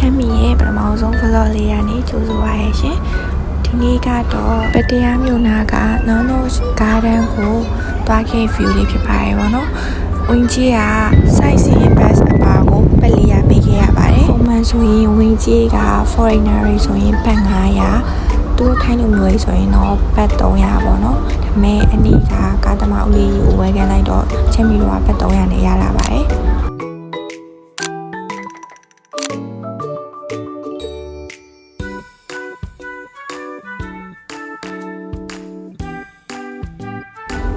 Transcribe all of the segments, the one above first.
မ်းမီရဲ့ပထမဆုံး vlog လေးရနေကြိုးဆိုပါရဲ့ရှင်ဒီနေ့ကတော့ပတရားမြို့နာက Nonos Garden ကိုတွားခဲ့ view လေးဖြစ်ပါတယ်ပေါ့နော်ဝင်ကြီးက sightseeing bus အပါကိုပက်လီယာပေးခဲ့ရပါတယ်ပုံမှန်ဆိုရင်ဝင်ကြီးက foreigner တွေဆိုရင်ဘတ်900သူထိုင်းလူမျိုးတွေဆိုရင်တော့ဘတ်300ပေါ့နော်ဒါပေမဲ့အနည်းကကားသမားဦးလေးကိုဝယ်ခံလိုက်တော့ချင်းမီတို့ကဘတ်300နဲ့ရလာပါတယ်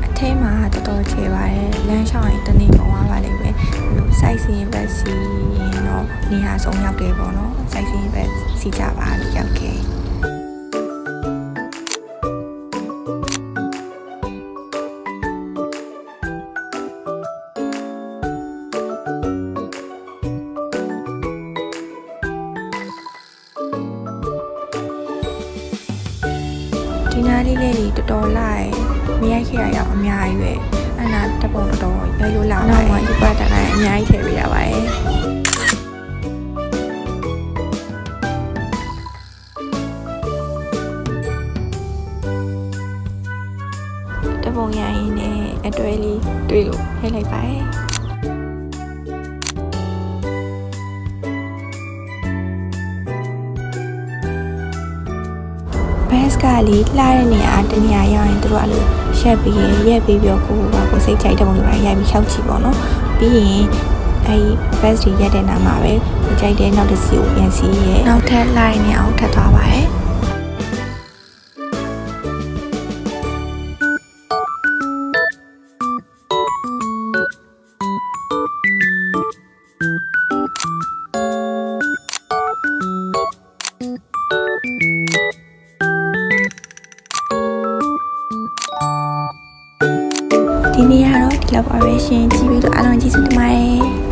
အထဲမှာတော်ချေပါတယ်လမ်းလျှောက်ရင်တနေ့ကုန်သွားပါလိမ့်မယ်လို့ sightseeing bus စီရင်တော့နေရာဆုံးရောက်တယ်ပေါ့နော် sightseeing bus စီကြပါလို့ရောက်ခဲ့ဒီနားလေးလေးတော်တော်လိုက်မရိုက်ခဲ့ရအောင်အများကြီးပဲအဲ့နာတပုံတော်ရိုက်လို့လာပါတယ်နောက်မှဒီပတ်တန်တိုင်းအများကြီးထည့်ပေးရပါတယ်တပုံရိုက်ရင်းနဲ့အတွဲလေးတွေ့လို့ရိုက်လိုက်ပါတယ်ဘတ်စ်ကလေလှတဲ့နေရာတနေရာရောက်ရင်တို့အဲ့လိုရှက်ပြီးရက်ပြီးပြောကိုစိတ်ကြိုက်တဲ့ပုံတွေပါရိုက်ပြီးရှောက်ကြည့်ပေါ့နော်ပြီးရင်အဲ့ဘတ်စ်တွေရက်တဲ့နာမှာပဲကိုကြိုက်တဲ့နောက်တစ်စီကိုပြန်စီးရဲနောက်ထပ်လိုက်နေအောင်ထပ်သွားပါရဲ့ဒီနေ့ကတော့ဒီလောက်ပါပဲရှင်ကြည့်ပြီးတော့အားလုံးကျေးဇူးတင်ပါတယ်